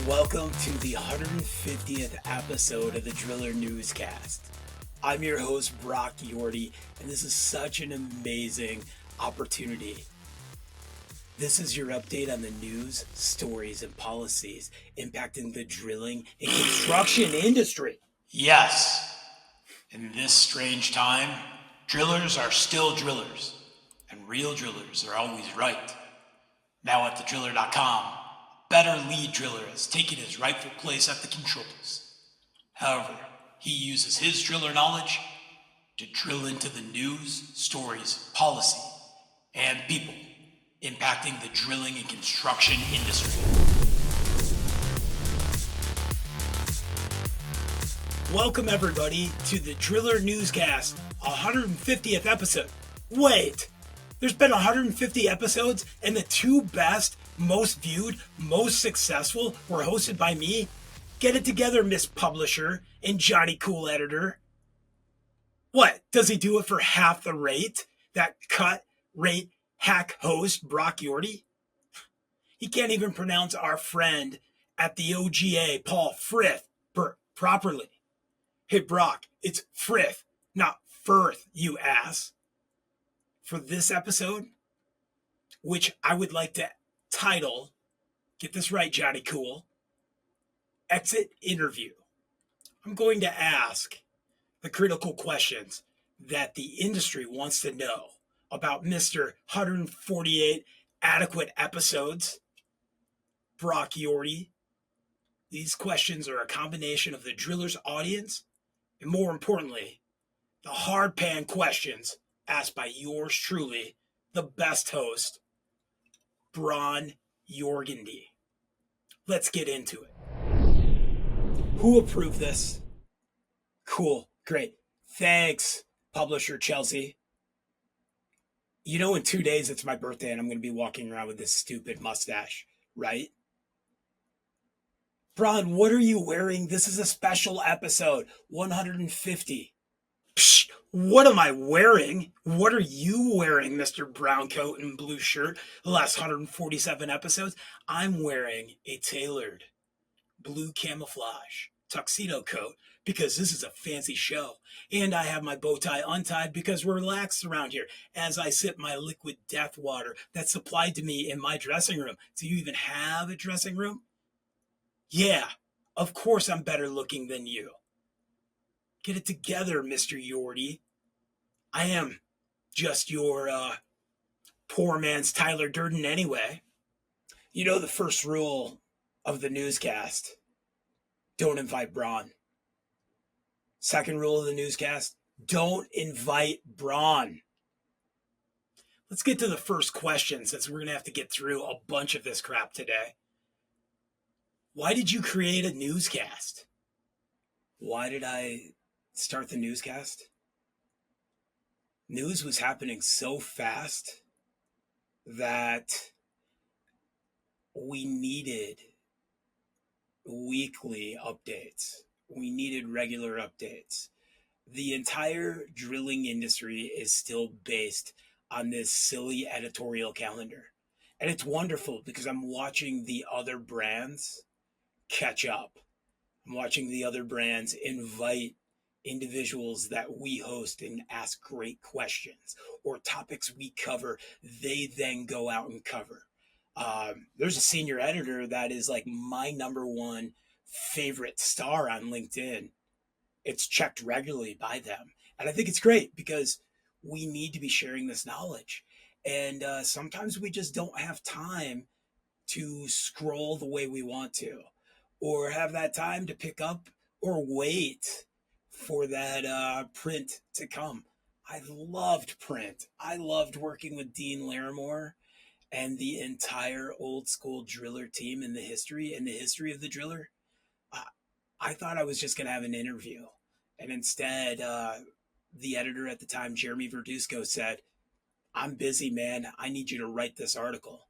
Welcome to the 150th episode of the Driller Newscast. I'm your host, Yordy, and this is such an amazing opportunity. This is your update on the news, stories, and policies impacting the drilling and construction industry. Yes, in this strange time, drillers are still drillers, and real drillers are always right. Now at thedriller.com, a better lead driller has taken his rightful place at the controls. However, he uses his driller knowledge to drill into the news, stories, policy, and people impacting the drilling and construction industry. Welcome everybody to the Driller Newscast, 150th episode. Wait, there's been 150 episodes and the two best, most viewed, most successful were hosted by me? Get it together, Miss Publisher and Johnny Cool Editor. What, does he do it for half the rate? That cut rate hack host, Yordy? He can't even pronounce our friend at the OGA, Paul Frith, properly. Hey Brock, it's Frith, not Firth, you ass. For this episode, which I would like to title, get this right, Johnny Cool, Exit Interview. I'm going to ask the critical questions that the industry wants to know about Mr. 148 adequate episodes, Brock Yordy. These questions are a combination of the driller's audience and, more importantly, the hard pan questions asked by yours truly, the best host, Ron Burgundy. Let's get into it. Who approved this? Cool, great. Thanks, publisher Chelsea. You know, in 2 days, it's my birthday, and I'm going to be walking around with this stupid mustache, right? Bron, what are you wearing? This is a special episode, 150. Psh, what am I wearing? What are you wearing, Mr. Brown Coat and Blue Shirt, the last 147 episodes? I'm wearing a tailored blue camouflage tuxedo coat because this is a fancy show. And I have my bow tie untied because we're relaxed around here as I sip my liquid death water that's supplied to me in my dressing room. Do you even have a dressing room? Yeah, of course I'm better looking than you. Get it together, Mr. Yordy. I am just your poor man's Tyler Durden anyway. You know the first rule of the newscast: don't invite Bron. Second rule of the newscast: don't invite Bron. Let's get to the first question, since we're going to have to get through a bunch of this crap today. Why did you create a newscast? Why did I start the newscast? News was happening so fast that we needed weekly updates. We needed regular updates. The entire drilling industry is still based on this silly editorial calendar. And it's wonderful because I'm watching the other brands catch up. I'm watching the other brands invite individuals that we host and ask great questions, or topics we cover, they then go out and cover. There's a senior editor that is like my number one favorite star on LinkedIn. It's checked regularly by them. And I think it's great because we need to be sharing this knowledge. And sometimes we just don't have time to scroll the way we want to, or have that time to pick up or wait for that print to come. I loved print. I loved working with Dean Larimore and the entire old school driller team in the history of the driller. I thought I was just going to have an interview. And instead, the editor at the time, Jeremy Verduzco, said, "I'm busy, man. I need you to write this article."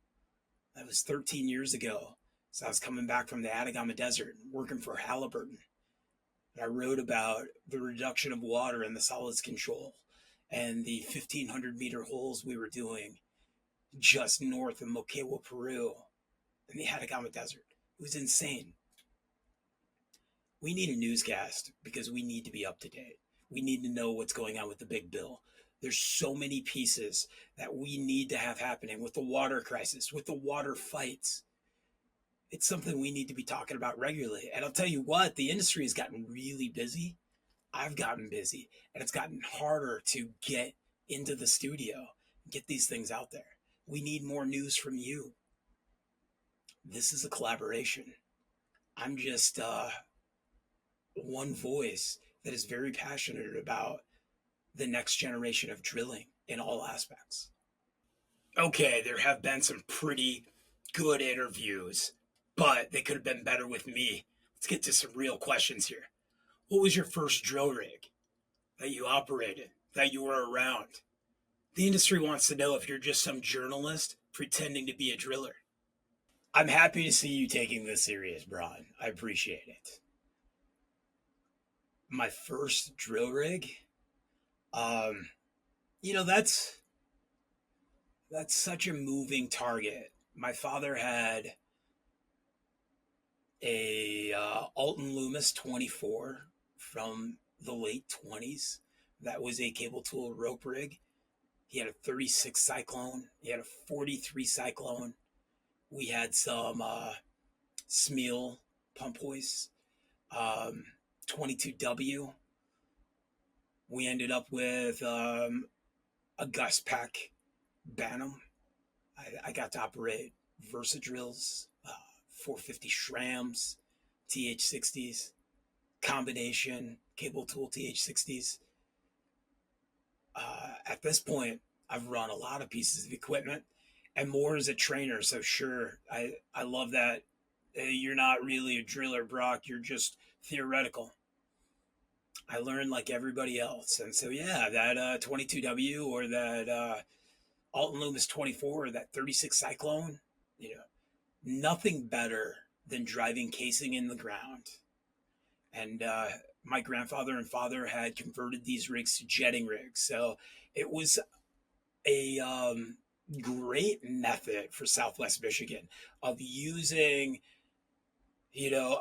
That was 13 years ago. So I was coming back from the Atacama Desert, working for Halliburton. And I wrote about the reduction of water in the solids control and the 1,500 meter holes we were doing just north of Moquegua, Peru, in the Atacama Desert. It was insane. We need a newscast because we need to be up to date. We need to know what's going on with the big bill. There's so many pieces that we need to have happening with the water crisis, with the water fights. It's something we need to be talking about regularly. And I'll tell you what, the industry has gotten really busy. I've gotten busy, and it's gotten harder to get into the studio, get these things out there. We need more news from you. This is a collaboration. I'm just one voice that is very passionate about the next generation of drilling in all aspects. Okay, there have been some pretty good interviews, but they could have been better with me. Let's get to some real questions here. What was your first drill rig that you operated, that you were around? The industry wants to know if you're just some journalist pretending to be a driller. I'm happy to see you taking this serious, Bron. I appreciate it. My first drill rig, um, you know, that's such a moving target. My father had a Alton Loomis 24 from the late 20s. That was a cable tool rope rig. He had a 36 Cyclone. He had a 43 Cyclone. We had some Smeel pump hoists, 22W. We ended up with a Gus Pack Bantam. I got to operate Versa drills, 450 Shrams, TH60s, combination cable tool TH60s. At this point, I've run a lot of pieces of equipment and more as a trainer. So sure, I love that. You're not really a driller, Brock. You're just theoretical. I learned like everybody else. And so, yeah, that 22W or that Alton Loomis 24 or that 36 Cyclone, you know, nothing better than driving casing in the ground. And my grandfather and father had converted these rigs to jetting rigs. So it was a great method for Southwest Michigan of using, you know,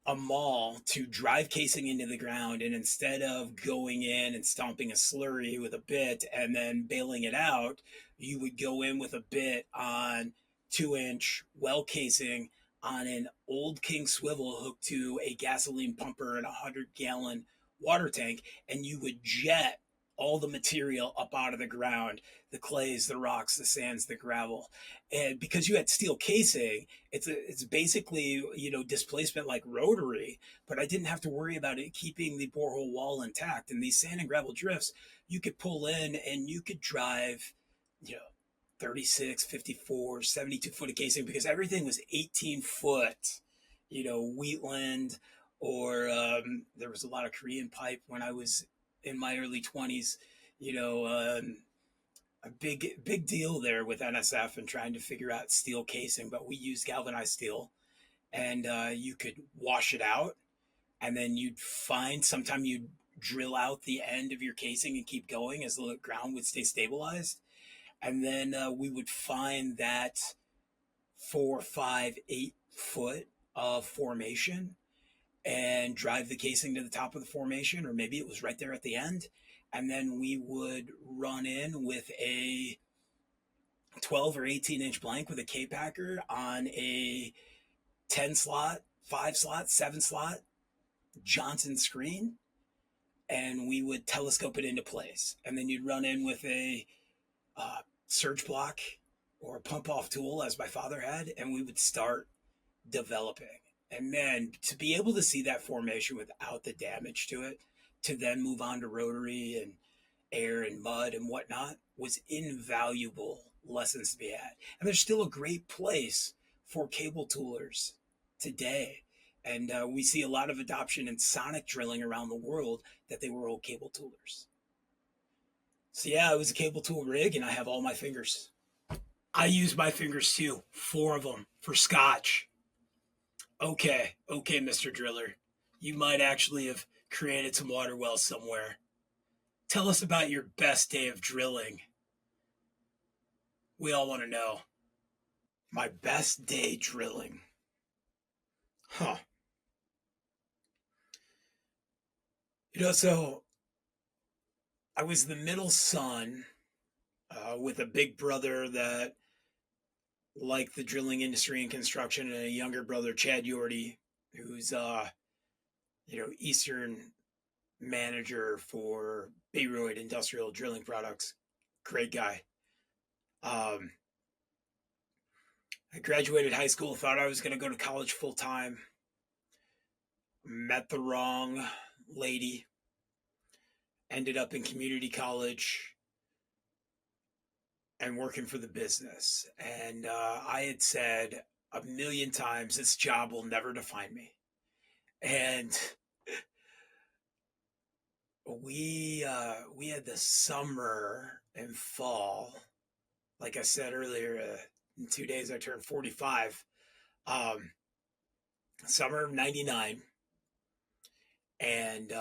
a maul to drive casing into the ground. And instead of going in and stomping a slurry with a bit and then bailing it out, you would go in with a bit on 2-inch well casing on an old King swivel hooked to a gasoline pumper and a 100-gallon water tank, and you would jet all the material up out of the ground, the clays, the rocks, the sands, the gravel. And because you had steel casing, it's basically, you know, displacement like rotary, but I didn't have to worry about it keeping the borehole wall intact. And these sand and gravel drifts, you could pull in and you could drive, you know, 36, 54, 72 foot of casing because everything was 18 foot, you know, Wheatland, or there was a lot of Korean pipe when I was in my early 20s, you know, a big deal there with NSF and trying to figure out steel casing, but we used galvanized steel, and you could wash it out, and then you'd find sometime you'd drill out the end of your casing and keep going as the ground would stay stabilized, and then we would find that 4, 5, 8 foot of formation and drive the casing to the top of the formation, or maybe it was right there at the end. And then we would run in with a 12 or 18-inch blank with a K-Packer on a 10 slot, 5 slot, 7 slot Johnson screen. And we would telescope it into place. And then you'd run in with a surge block or a pump off tool, as my father had, and we would start developing. And then to be able to see that formation without the damage to it, to then move on to rotary and air and mud and whatnot, was invaluable lessons to be had. And there's still a great place for cable toolers today. And we see a lot of adoption in sonic drilling around the world that they were old cable toolers. So yeah, it was a cable tool rig, and I have all my fingers. I use my fingers too, 4 of them for scotch. Okay, Mr. Driller. You might actually have created some water wells somewhere. Tell us about your best day of drilling. We all want to know. My best day drilling. Huh. So I was the middle son with a big brother that liked the drilling industry and construction, and a younger brother, Chad Yordy, who's Eastern manager for Bayreuth Industrial Drilling Products. Great guy. Um, I graduated high school, thought I was going to go to college full time. Met the wrong lady. Ended up in community college and working for the business. And I had said a million times, this job will never define me. And we had the summer and fall. Like I said earlier, in 2 days I turned 45. Summer of '99, and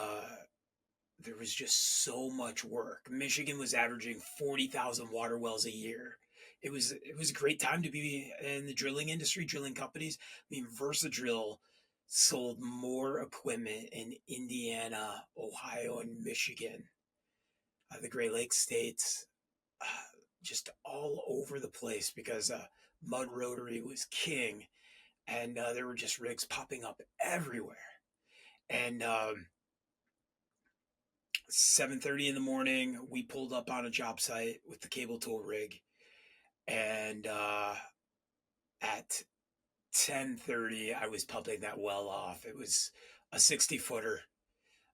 there was just so much work. Michigan was averaging 40,000 water wells a year. It was a great time to be in the drilling industry, drilling companies. I mean, Versadrill sold more equipment in Indiana, Ohio, and Michigan, the Great Lakes states, uh, just all over the place because mud rotary was king, and there were just rigs popping up everywhere. And 7:30 in the morning, we pulled up on a job site with the cable tool rig, and at 10:30, I was pumping that well off. It was a 60-footer,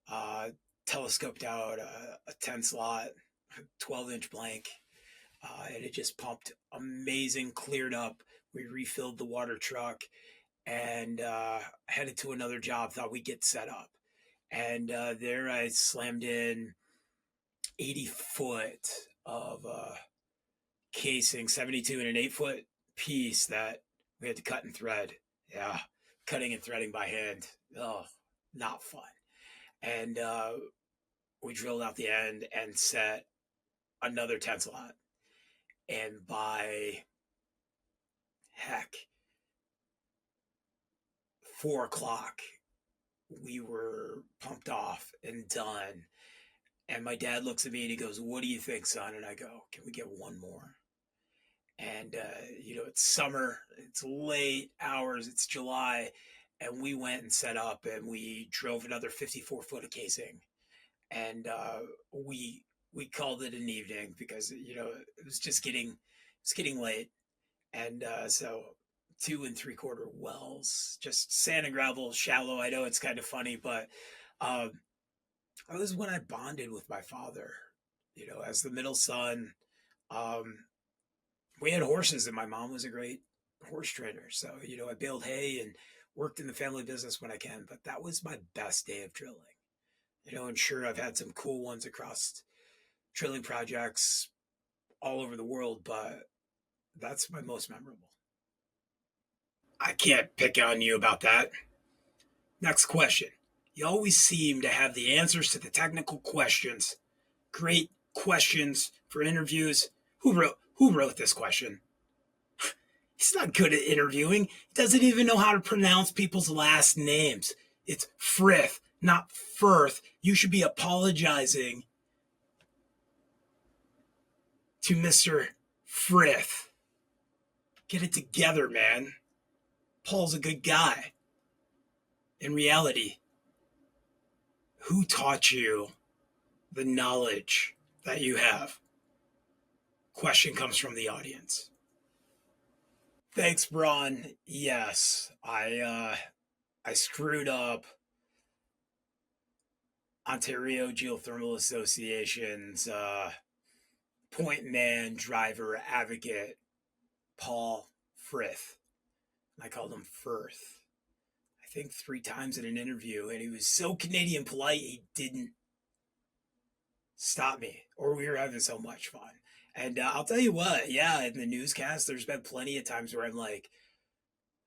uh, telescoped out a 10 slot, 12-inch blank, and it just pumped amazing, cleared up. We refilled the water truck and headed to another job. Thought we'd get set up, and there I slammed in 80 foot of casing, 72 in an 8 foot piece that we had to cut and thread. Yeah, cutting and threading by hand. Oh, not fun. And we drilled out the end and set another 10 slot. And by heck, 4 o'clock, we were pumped off and done. And my dad looks at me and he goes, "What do you think, son?" And I go, "Can we get one more?" And, it's summer, it's late hours, it's July. And we went and set up and we drove another 54 foot of casing. And we called it an evening because, it was just getting late. And so 2 3/4 wells, just sand and gravel, shallow. I know it's kind of funny, but um, that was when I bonded with my father. As the middle son, um, we had horses, and my mom was a great horse trainer. So I baled hay and worked in the family business when I can. But that was my best day of drilling. And sure, I've had some cool ones across drilling projects all over the world, but that's my most memorable. I can't pick on you about that. Next question. You always seem to have the answers to the technical questions. Great questions for interviews. Who wrote this question? He's not good at interviewing. He doesn't even know how to pronounce people's last names. It's Frith, not Firth. You should be apologizing to Mr. Frith. Get it together, man. Paul's a good guy. In reality, who taught you the knowledge that you have? Question comes from the audience. Thanks, Bron. Yes, I screwed up Ontario Geothermal Association's point man, driver, advocate, Paul Frith. I called him Firth, I think 3 times in an interview, and he was so Canadian polite, he didn't stop me, or we were having so much fun. And I'll tell you what, yeah, in the newscast, there's been plenty of times where I'm like,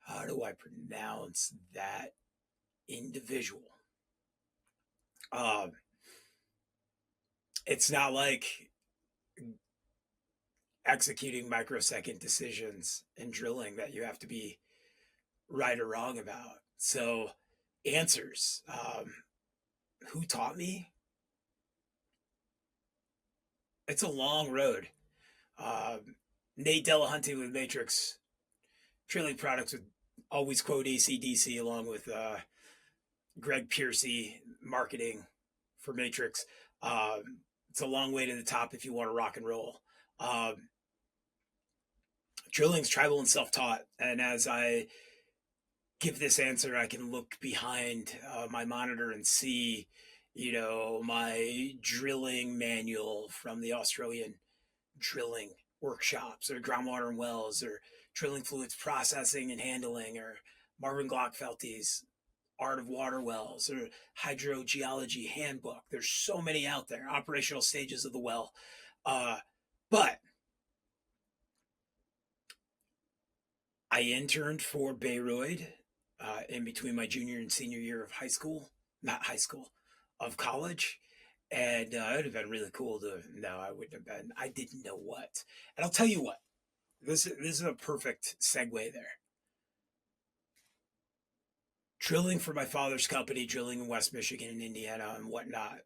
how do I pronounce that individual? Um, it's not like executing microsecond decisions in drilling that you have to be right or wrong about. So, answers. who taught me? It's a long road. Nate Delahunty with Matrix Drilling Products would always quote ACDC along with Greg Piercy marketing for Matrix. It's a long way to the top if you want to rock and roll. Um, Drilling's tribal and self-taught, and as I give this answer, I can look behind my monitor and see, my drilling manual from the Australian drilling workshops, or groundwater and wells, or drilling fluids processing and handling, or Marvin Glockfelty's Art of Water Wells, or Hydrogeology Handbook. There's so many out there. Operational stages of the well. But I interned for Bayreuth in between my junior and senior year of high school, not high school, of college. And it would have been really cool to, no, I wouldn't have been. I didn't know what. And I'll tell you what, this is a perfect segue there. Drilling for my father's company, drilling in West Michigan and Indiana and whatnot,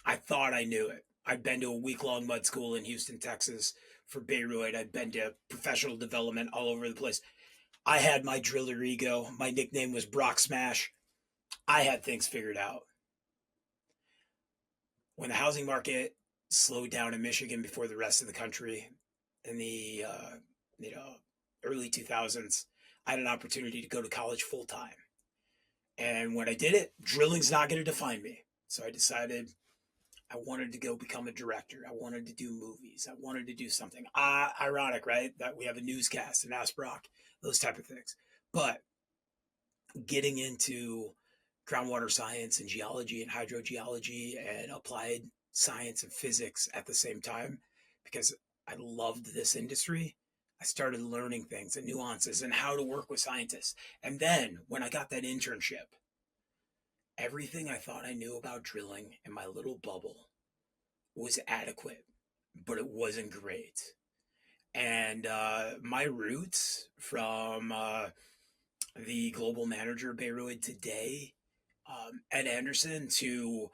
I thought I knew it. I'd been to a week-long mud school in Houston, Texas for Bayreuth. I'd been to professional development all over the place. I had my driller ego. My nickname was Brock Smash. I had things figured out. When the housing market slowed down in Michigan before the rest of the country in the early 2000s, I had an opportunity to go to college full-time. And when I did it, drilling's not going to define me. So I decided I wanted to go become a director. I wanted to do movies. I wanted to do something. Ironic, right? That we have a newscast and Ask Brock, those type of things. But getting into groundwater science and geology and hydrogeology and applied science and physics at the same time, because I loved this industry, I started learning things and nuances and how to work with scientists. And then when I got that internship, everything I thought I knew about drilling in my little bubble was adequate, but it wasn't great. And my roots from the global manager of Bayreuth today, Ed Anderson, to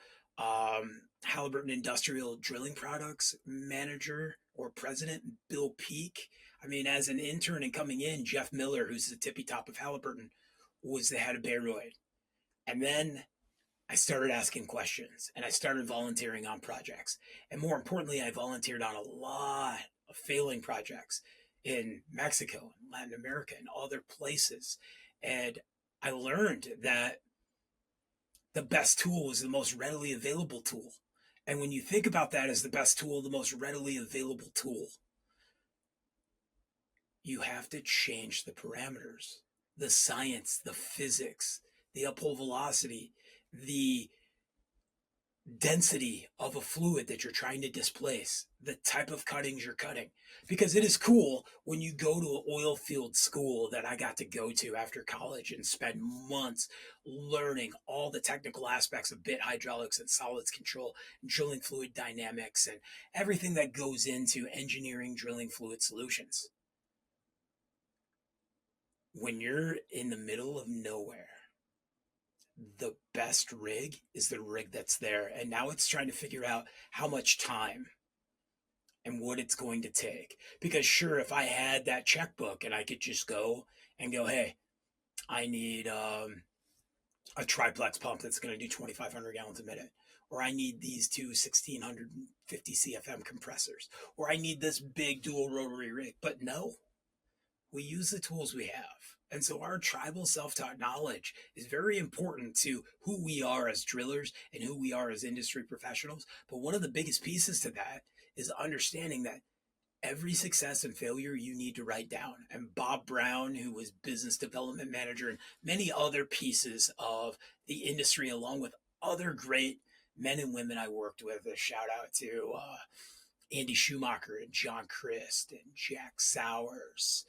Halliburton Industrial Drilling Products manager or president, Bill Peak. I mean, as an intern and coming in, Jeff Miller, who's the tippy top of Halliburton, was the head of Bayreuth. And then I started asking questions and I started volunteering on projects. And more importantly, I volunteered on a lot of failing projects in Mexico and Latin America and other places. And I learned that the best tool is the most readily available tool. And when you think about that as the best tool, the most readily available tool, you have to change the parameters, the science, the physics, the uphole velocity, the density of a fluid that you're trying to displace, the type of cuttings you're cutting. Because it is cool when you go to an oil field school that I got to go to after college and spend months learning all the technical aspects of bit hydraulics and solids control, and drilling fluid dynamics, and everything that goes into engineering drilling fluid solutions. When you're in the middle of nowhere, the best rig is the rig that's there. And now it's trying to figure out how much time and what it's going to take. Because sure, if I had that checkbook and I could just go and go, hey, I need a triplex pump that's going to do 2,500 gallons a minute, or I need these two 1,650 CFM compressors, or I need this big dual rotary rig. But no, we use the tools we have. And so our tribal self-taught knowledge is very important to who we are as drillers and who we are as industry professionals. But one of the biggest pieces to that is understanding that every success and failure you need to write down. And Bob Brown, who was business development manager, and many other pieces of the industry, along with other great men and women I worked with, a shout out to Andy Schumacher and John Christ and Jack Sowers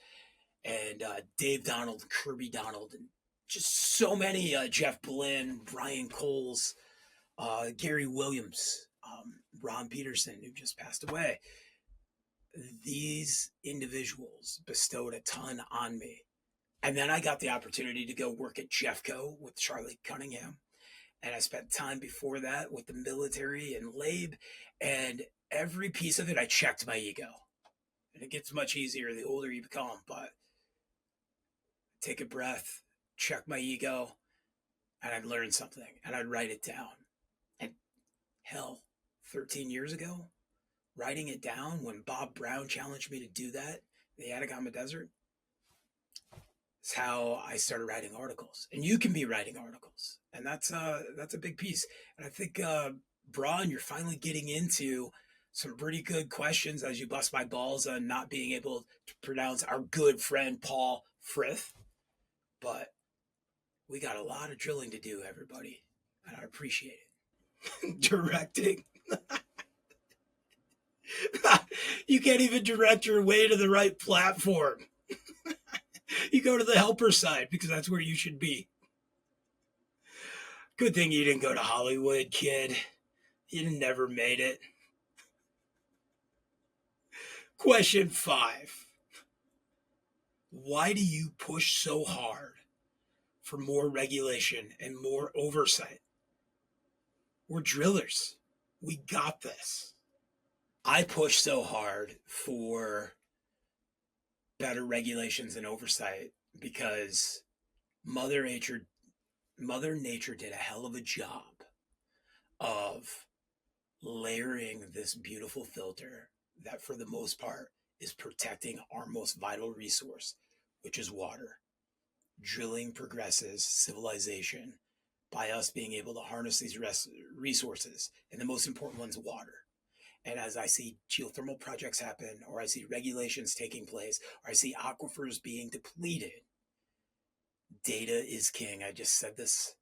and Dave Donald, Kirby Donald, and just so many, Jeff Blinn, Brian Coles, Gary Williams, Ron Peterson, who just passed away. These individuals bestowed a ton on me. And then I got the opportunity to go work at Jeffco with Charlie Cunningham. And I spent time before that with the military and lab, and every piece of it, I checked my ego. And it gets much easier the older you become, but take a breath, check my ego, and I'd learn something, and I'd write it down. And hell, 13 years ago, writing it down when Bob Brown challenged me to do that in the Atacama Desert, is how I started writing articles. And you can be writing articles, and that's a big piece. And I think Bron, you're finally getting into some pretty good questions as you bust my balls on not being able to pronounce our good friend Paul Frith. But we got a lot of drilling to do, everybody, and I appreciate it. Directing. You can't even direct your way to the right platform. You go to the helper side because that's where you should be. Good thing you didn't go to Hollywood, kid. You never made it. Question 5. Why do you push so hard for more regulation and more oversight? We're drillers. We got this. I push so hard for better regulations and oversight because Mother Nature did a hell of a job of layering this beautiful filter that for the most part is protecting our most vital resource, which is water. Drilling progresses civilization by us being able to harness these resources, and the most important one's water. And as I see geothermal projects happen, or I see regulations taking place, or I see aquifers being depleted, data is king. I just said this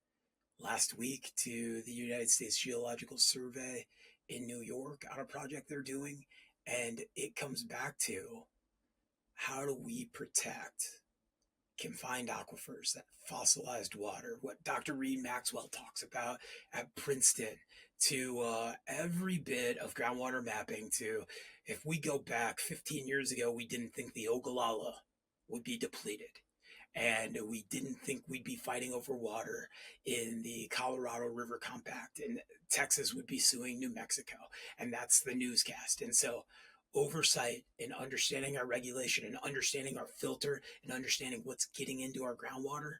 last week to the United States Geological Survey in New York on a project they're doing. And it comes back to, how do we protect confined aquifers, that fossilized water, what Dr. Reed Maxwell talks about at Princeton, to every bit of groundwater mapping, to, if we go back 15 years ago, we didn't think the Ogallala would be depleted. And we didn't think we'd be fighting over water in the Colorado River Compact, and Texas would be suing New Mexico. And that's the newscast. And so oversight and understanding our regulation and understanding our filter and understanding what's getting into our groundwater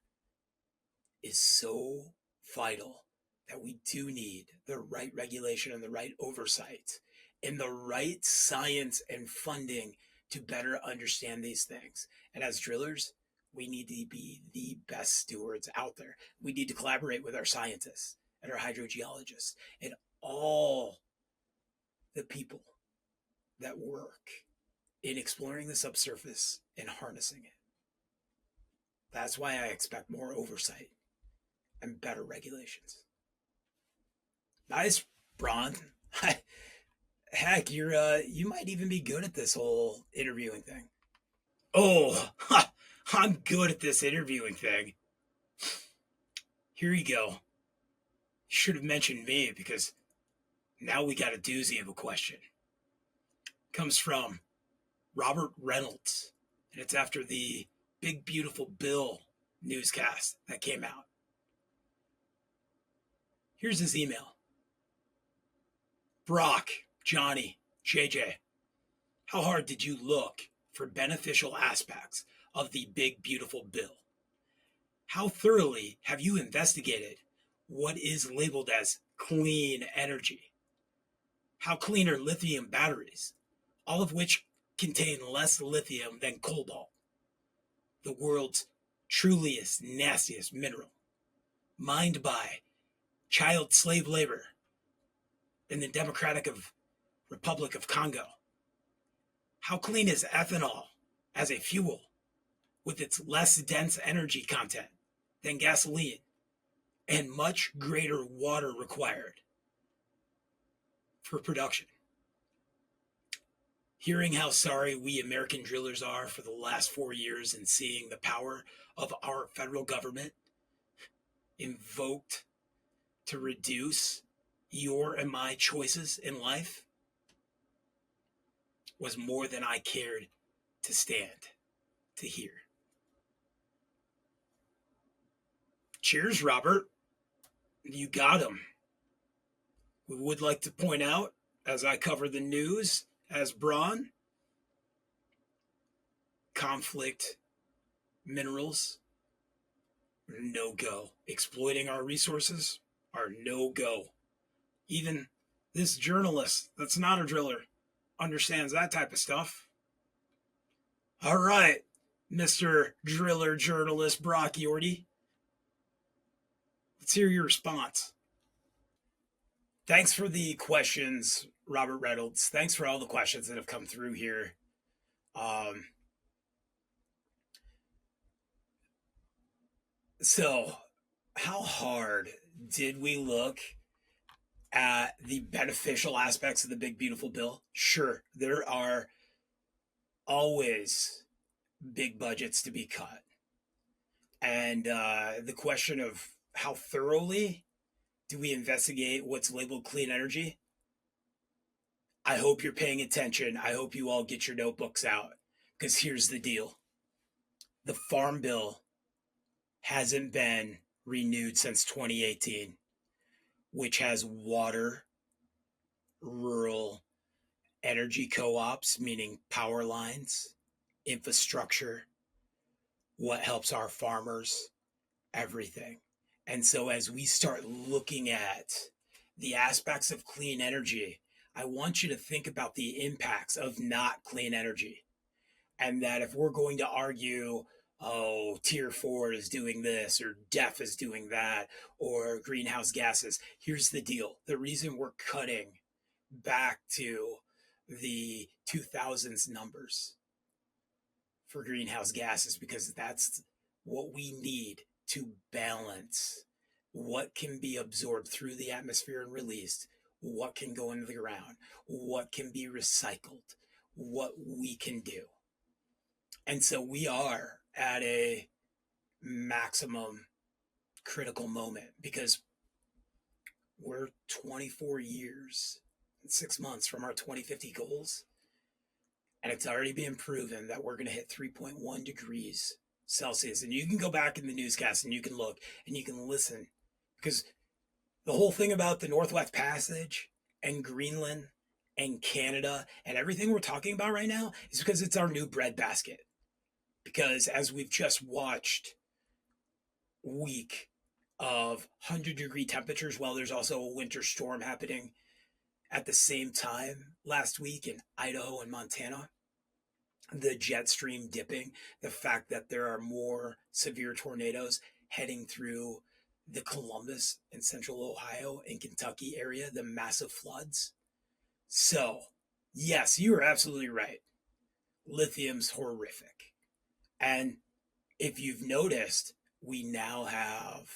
is so vital, that we do need the right regulation and the right oversight and the right science and funding to better understand these things. And as drillers, we need to be the best stewards out there. We need to collaborate with our scientists and our hydrogeologists and all the people that work in exploring the subsurface and harnessing it. That's why I expect more oversight and better regulations. Nice, Bron. Heck, you might even be good at this whole interviewing thing. Oh, I'm good at this interviewing thing. Here you go. Should have mentioned me, because now we got a doozy of a question. Comes from Robert Reynolds, and it's after the Big Beautiful Bill newscast that came out. Here's his email. Brock, Johnny, JJ, how hard did you look for beneficial aspects of the Big Beautiful Bill? How thoroughly have you investigated what is labeled as clean energy? How clean are lithium batteries, all of which contain less lithium than cobalt, the world's truliest, nastiest mineral, mined by child slave labor in the Democratic Republic of Congo? How clean is ethanol as a fuel with its less dense energy content than gasoline and much greater water required for production? Hearing how sorry we American drillers are for the last 4 years, and seeing the power of our federal government invoked to reduce your and my choices in life, was more than I cared to stand to hear. Cheers, Robert. You got him. We would like to point out, as I cover the news, as Bron, conflict minerals no go. Exploiting our resources are no go. Even this journalist that's not a driller understands that type of stuff. All right, Mr. Driller journalist Brock Yordy. Let's hear your response. Thanks for the questions, Robert Reynolds. Thanks for all the questions that have come through here. So, how hard did we look at the beneficial aspects of the big, beautiful bill? Sure, there are always big budgets to be cut. And the question of how thoroughly do we investigate what's labeled clean energy? I hope you're paying attention. I hope you all get your notebooks out because here's the deal. The Farm Bill hasn't been renewed since 2018, which has water, rural energy co-ops, meaning power lines, infrastructure, what helps our farmers, everything. And so as we start looking at the aspects of clean energy, I want you to think about the impacts of not clean energy. And that if we're going to argue, oh, tier 4 is doing this, or DEF is doing that, or greenhouse gases, here's the deal. The reason we're cutting back to the 2000s numbers for greenhouse gases because that's what we need to balance what can be absorbed through the atmosphere and released, what can go into the ground, what can be recycled, what we can do. And so we are at a maximum critical moment because we're 24 years and 6 months from our 2050 goals. And it's already been proven that we're going to hit 3.1 degrees Celsius. And you can go back in the newscast and you can look and you can listen because the whole thing about the Northwest Passage and Greenland and Canada and everything we're talking about right now is because it's our new breadbasket. Because as we've just watched week of 100-degree temperatures, while there's also a winter storm happening at the same time last week in Idaho and Montana, the jet stream dipping, the fact that there are more severe tornadoes heading through the Columbus and central Ohio and Kentucky area, the massive floods. So, yes, you are absolutely right. Lithium's horrific. And if you've noticed, we now have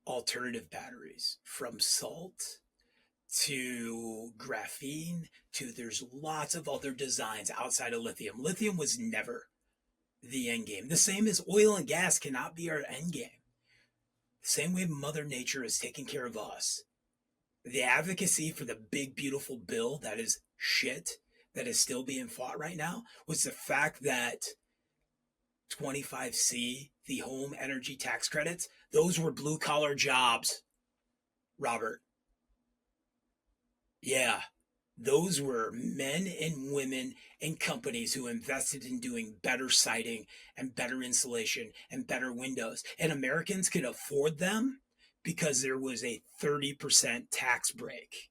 alternative batteries from salt to graphene to there's lots of other designs outside of lithium. Lithium was never the end game. The same as oil and gas cannot be our end game. The same way Mother Nature is taking care of us. The advocacy for the big, beautiful bill that is shit that is still being fought right now was the fact that 25C, the home energy tax credits, those were blue collar jobs, Robert. Yeah, those were men and women and companies who invested in doing better siding and better insulation and better windows. And Americans could afford them because there was a 30% tax break.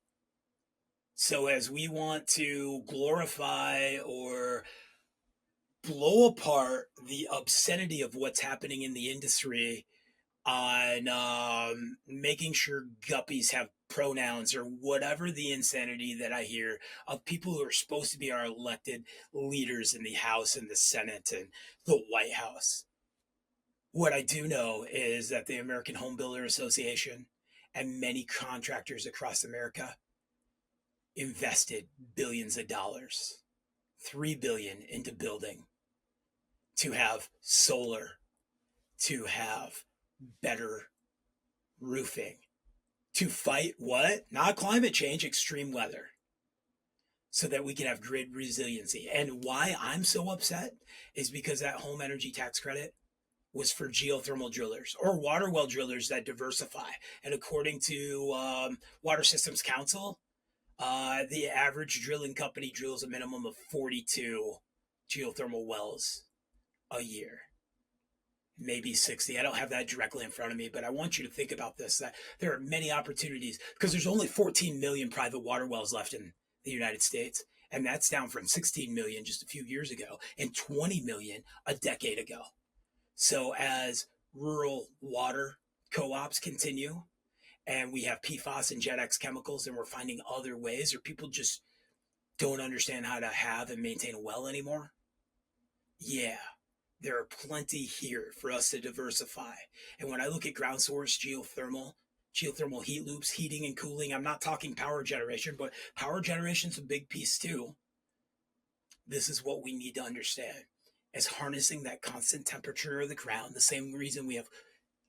So as we want to glorify or blow apart the obscenity of what's happening in the industry on making sure guppies have pronouns or whatever the insanity that I hear of people who are supposed to be our elected leaders in the House and the Senate and the White House. What I do know is that the American Home Builder Association and many contractors across America invested billions of dollars, $3 billion into building to have solar, to have better roofing, to fight what? Not climate change, extreme weather, so that we can have grid resiliency. And why I'm so upset is because that home energy tax credit was for geothermal drillers or water well drillers that diversify. And according to Water Systems Council, the average drilling company drills a minimum of 42 geothermal wells a year, maybe 60. I don't have that directly in front of me, but I want you to think about this, that there are many opportunities because there's only 14 million private water wells left in the United States. And that's down from 16 million just a few years ago and 20 million a decade ago. So as rural water co-ops continue and we have PFAS and JetX chemicals and we're finding other ways, or people just don't understand how to have and maintain a well anymore, yeah, there are plenty here for us to diversify. And when I look at ground source geothermal heat loops, heating and cooling, I'm not talking power generation, but power generation's a big piece too. This is what we need to understand, is harnessing that constant temperature of the ground. The same reason we have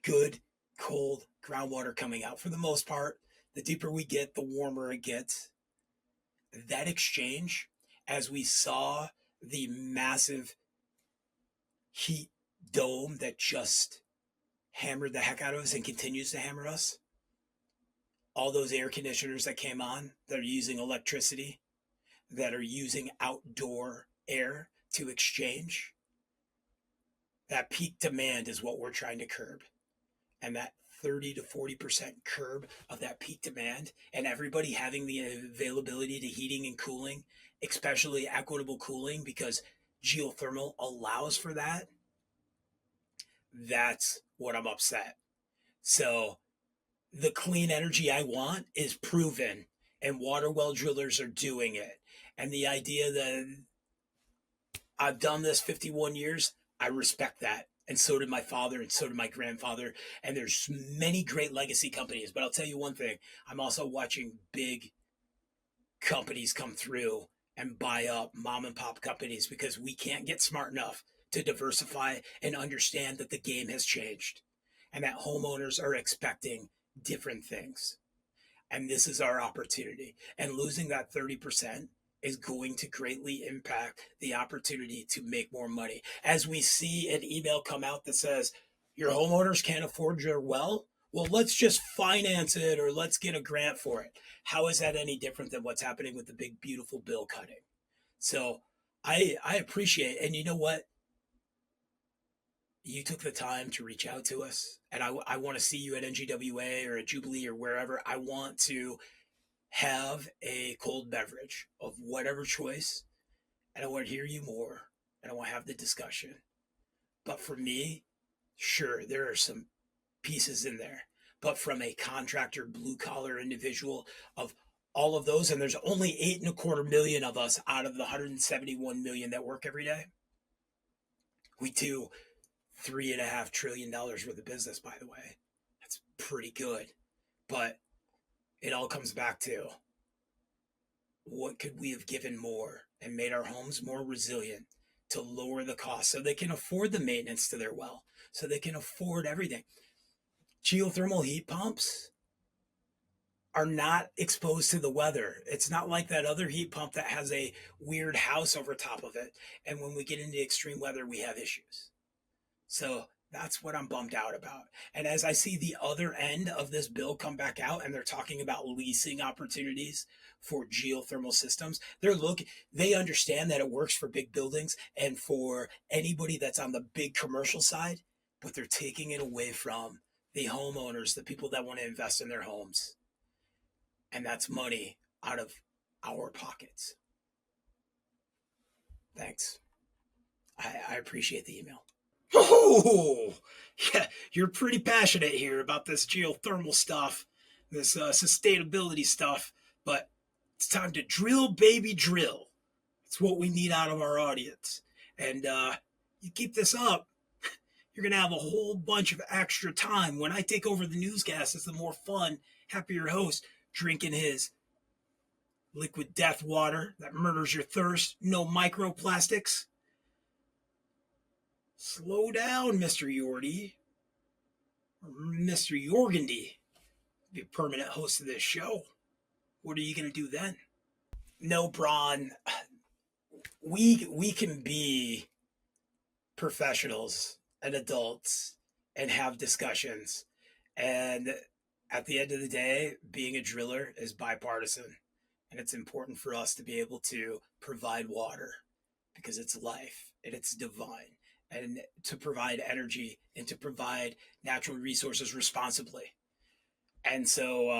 good, cold groundwater coming out. For the most part, the deeper we get, the warmer it gets. That exchange, as we saw the massive heat dome that just hammered the heck out of us and continues to hammer us, all those air conditioners that came on that are using electricity, that are using outdoor air to exchange, that peak demand is what we're trying to curb. And that 30 to 40% curb of that peak demand, and everybody having the availability to heating and cooling, especially equitable cooling, because geothermal allows for that. That's what I'm upset. So the clean energy I want is proven, and water well drillers are doing it. And the idea that I've done this 51 years, I respect that. And so did my father, and so did my grandfather. And there's many great legacy companies. But I'll tell you one thing, I'm also watching big companies come through and buy up mom and pop companies because we can't get smart enough to diversify and understand that the game has changed and that homeowners are expecting different things. And this is our opportunity. And losing that 30% is going to greatly impact the opportunity to make more money. As we see an email come out that says, your homeowners can't afford your well, let's just finance it or let's get a grant for it. How is that any different than what's happening with the big, beautiful bill cutting? So I appreciate, and you know what? You took the time to reach out to us, and I want to see you at NGWA or at Jubilee or wherever. I want to have a cold beverage of whatever choice, and I want to hear you more, and I want to have the discussion. But for me, sure, there are some pieces in there, but from a contractor, blue collar individual of all of those, and there's only 8.25 million of us out of the 171 million that work every day. We do $3.5 trillion worth of business, by the way. That's pretty good. But it all comes back to, what could we have given more and made our homes more resilient to lower the cost so they can afford the maintenance to their well, so they can afford everything. Geothermal heat pumps are not exposed to the weather. It's not like that other heat pump that has a weird house over top of it. And when we get into extreme weather, we have issues. So that's what I'm bummed out about. And as I see the other end of this bill come back out and they're talking about leasing opportunities for geothermal systems, they understand that it works for big buildings and for anybody that's on the big commercial side, but they're taking it away from the homeowners, the people that want to invest in their homes. And that's money out of our pockets. Thanks. I appreciate the email. Oh, yeah, you're pretty passionate here about this geothermal stuff, this sustainability stuff, but it's time to drill, baby, drill. It's what we need out of our audience. And you keep this up, you're going to have a whole bunch of extra time. When I take over the newscast as the more fun, happier host, drinking his liquid death water that murders your thirst, no microplastics. Slow down, Mr. Yordy. Or Mr. Yorgandy. Be a permanent host of this show. What are you going to do then? No, Bron. We can be professionals an adult and have discussions. And at the end of the day, being a driller is bipartisan. And it's important for us to be able to provide water because it's life and it's divine, and to provide energy and to provide natural resources responsibly. And so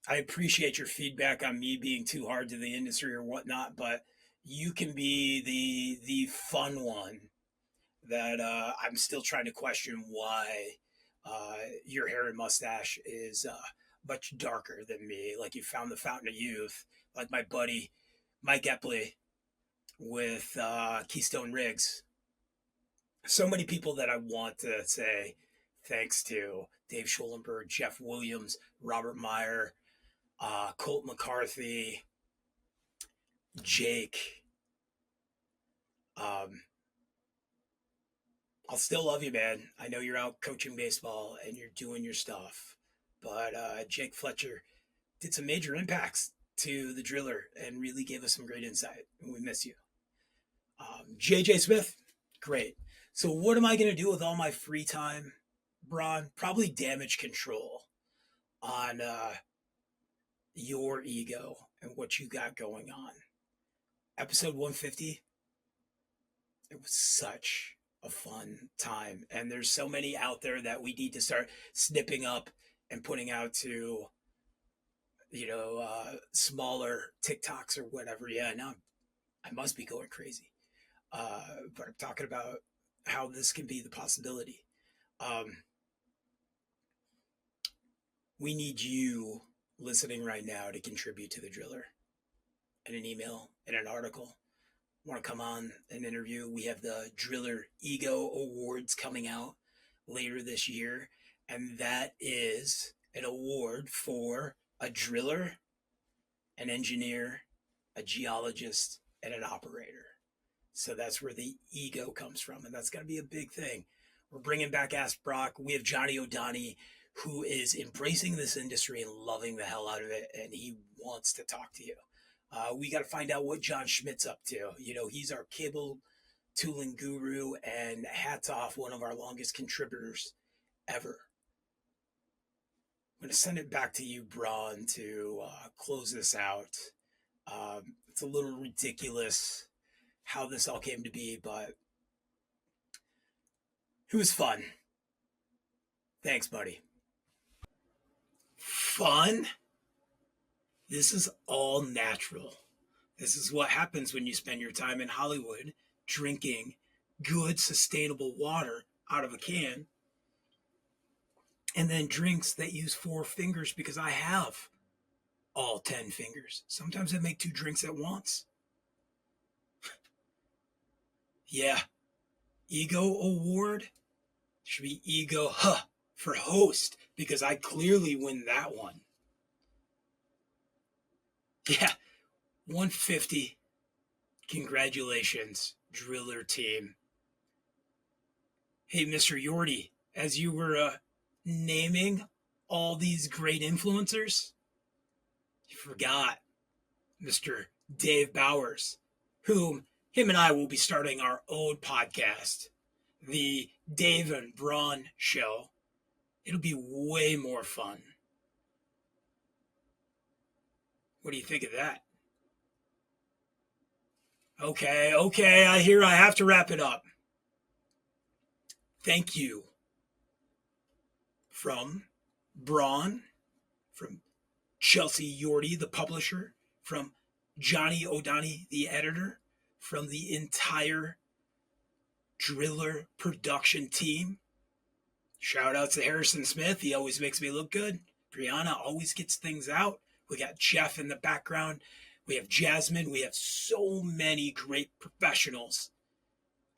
I appreciate your feedback on me being too hard to the industry or whatnot, but you can be the fun one that I'm still trying to question why your hair and mustache is much darker than me. Like you found the fountain of youth, like my buddy Mike Epley with Keystone Rigs. So many people that I want to say thanks to: Dave Schulenberg, Jeff Williams, Robert Meyer, Colt McCarthy, Jake. Um, I'll still love you, man. I know you're out coaching baseball and you're doing your stuff, but Jake Fletcher did some major impacts to the driller and really gave us some great insight. And we miss you. JJ Smith, great. So, what am I going to do with all my free time, Bron? Probably damage control on your ego and what you got going on. Episode 150, it was such a fun time. And there's so many out there that we need to start snipping up and putting out to, smaller TikToks or whatever. Yeah, now I must be going crazy. But I'm talking about how this can be the possibility. Um, we need you listening right now to contribute to the driller in an email, in an article. Want to come on an interview? We have the Driller Ego Awards coming out later this year, and that is an award for a driller, an engineer, a geologist, and an operator. So that's where the ego comes from, and that's going to be a big thing. We're bringing back Ask Brock. We have Johnny O'Donnell, who is embracing this industry and loving the hell out of it, and he wants to talk to you. We got to find out what John Schmidt's up to. He's our cable tooling guru, and hats off, one of our longest contributors ever. I'm going to send it back to you, Bron, to close this out. It's a little ridiculous how this all came to be, but it was fun. Thanks, buddy. Fun? This is all natural. This is what happens when you spend your time in Hollywood drinking good, sustainable water out of a can, and then drinks that use 4 fingers because I have all 10 fingers. Sometimes I make 2 drinks at once. Yeah. Ego award should be ego for host, because I clearly win that one. Yeah. 150. Congratulations, driller team. Hey, Mr. Yordy, as you were naming all these great influencers, you forgot Mr. Dave Bowers, him and I will be starting our own podcast, the Dave and Bron Show. It'll be way more fun. What do you think of that? Okay, I hear I have to wrap it up. Thank you from Bron, from Chelsea Yordy, the publisher, from Johnny O'Donnell, the editor, from the entire Driller production team. Shout out to Harrison Smith. He always makes me look good. Brianna always gets things out. We got Jeff in the background. We have Jasmine. We have so many great professionals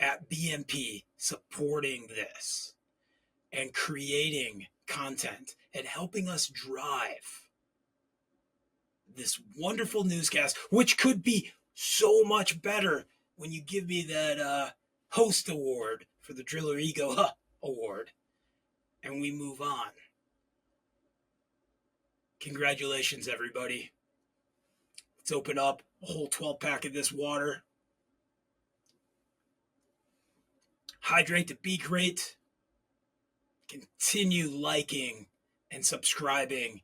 at BMP supporting this and creating content and helping us drive this wonderful newscast, which could be so much better when you give me that host award for the Driller Ego award, and we move on. Congratulations, everybody. Let's open up a whole 12-pack of this water. hydrate to be great. Continue liking and subscribing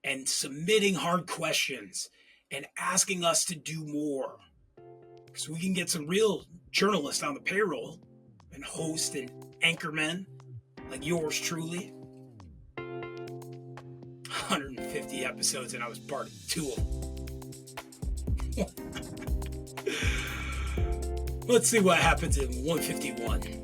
and submitting hard questions and asking us to do more. So we can get some real journalists on the payroll and host and anchormen like yours truly. 150 episodes and I was part of 2 of them. Let's see what happens in 151.